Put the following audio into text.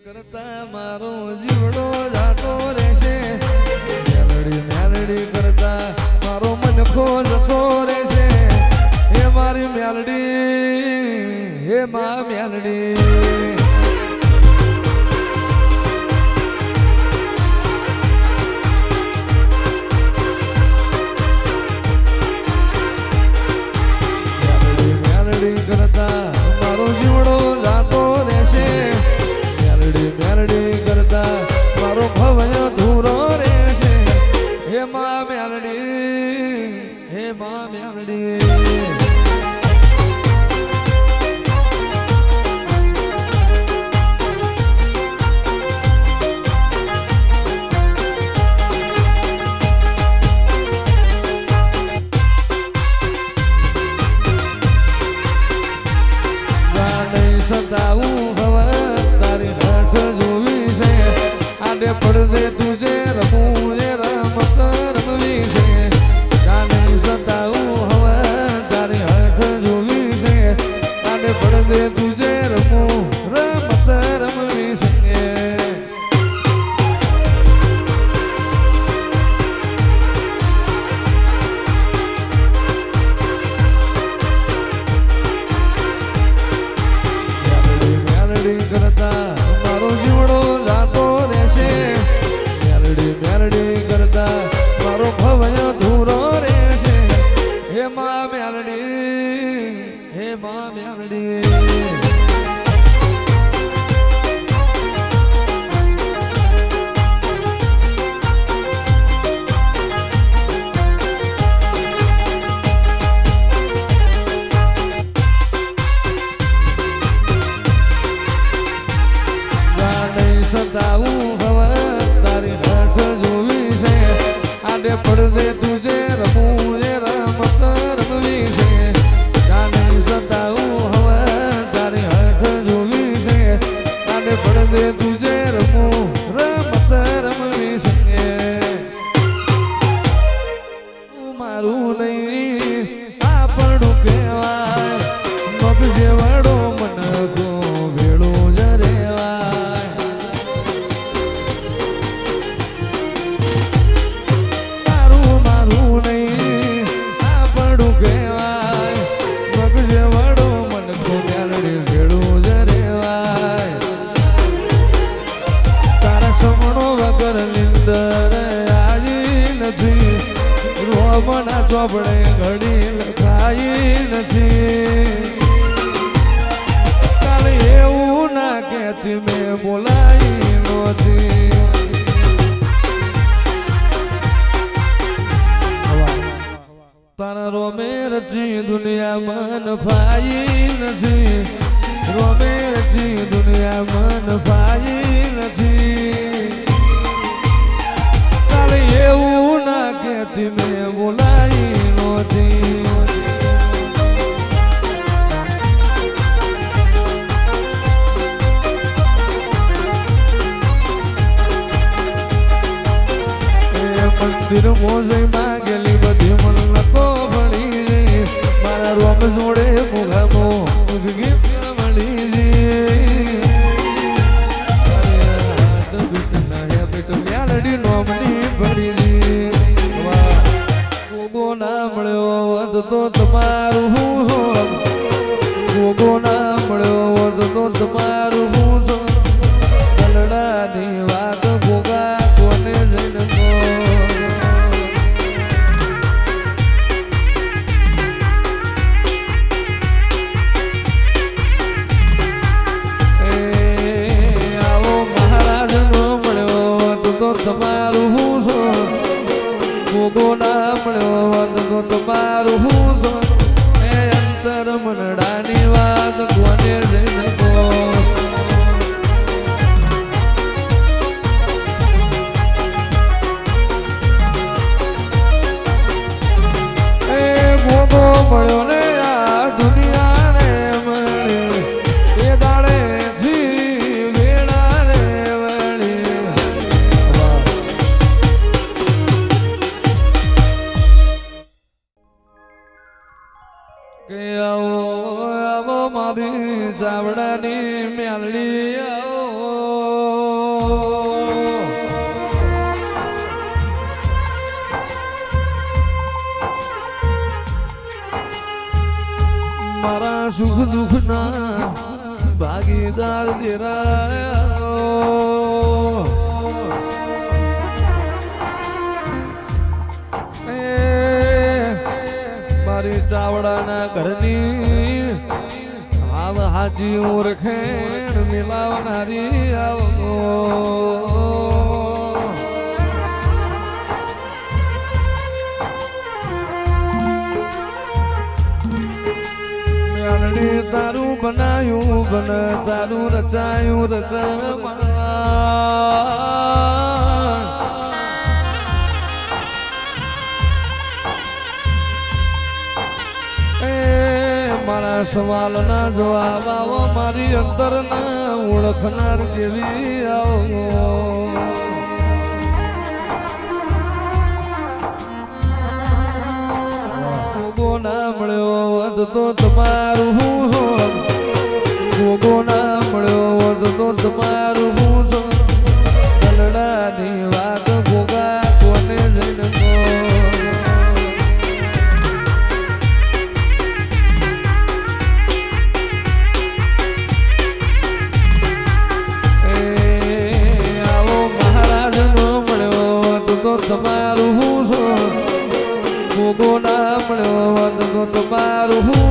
કરતા મારો જીવડો જાતો રહેશે, મેલડી મેલડી કરતા મારો મનખો જતો રહેશે. હે મારી મેલડી, હે મા મેલડી. કરતા મારો જીવડો જાતો રહેશે, મેલડી મેલડી કરતા મારો ભવય ધૂરો રહેશે. હે મા મેલડી, હે મા મેલડી. પડદે તુજે રમું એ રમત રમવી છે, જાને સતાવું હવે તારી હઠ જોવી છે. જાને પડદે તુજે રમું રમત રમવી છે. મેલડી કરતા મારો જીવડો જાતો રહેશે, મેલડી કરતા મારો ભવય ધૂરો રહેશે. હે મા મેલડી, હે મા મેલડી. સતાવું હવે તારી હઠ જોવી છે, આડે પડદે તુજે રમું એ રમત રમવી છે. જાને સતાવું હવે તારી હઠ જોવી છે, આડે પડદે તુજે રમું રમત રમવી છે. મારું નહીં આ પડું કહેવાય, મગ જેવડો મનકો ભેળું જ રેવાય. રોમના ચોપડે ઘડી લખાઈ નથી, કાલે એવું ના કહેતી મેં બોલાઈ નહોતી. તારા રોમે રચી દુનિયા મન ફાઈ નથી, રોમે રચી દુનિયા મન ફાઈ નથી. કાલે એવું ના કહેતી મેં બોલાઈ નહોતી. મંદિર મોજે માગેલી બધી મલકો ભણી, મારા રોમ જોડે મુગામો મળી મેલડી નોમની ભરી. ગોગો ના મળ્યો વધ તો તમારું હું, ગોગો ના મળ્યો વધ તો તમારું હું. ગલડાની વાત ગોગા કોને જઈને તમારું હું છો, ગોગો ના મળ્યો વાત તો તમારું હું છો. એ અંતર મનડાની વાત કોને જઈને કહો. એ ગોગો મળ્યો ને આ દુનિયાને મળી, એ દાડે જી વેળા રે વળી. મારા સુખ દુઃખ ના ભાગીદાર દેરાયો મારી ચાવડાના ઘરની આવ હાજી ઓરખેણ મિલાવનારી આવો તારું બનાયું બન તારું રચાયું મારા સવાલ ના જવાબ આવો મારી અંતર ના ઓળખનાર કેવી આવો ના મળ્યો વધ તો તમારું ગોગો ના મળ્યો વધ તો તમારું દલડાની વાત ગોગા કોને જઈને આવો મહારાજ નો મળ્યો વધ તો તમારું ગોગો ના મળ્યો વધ તો તમારું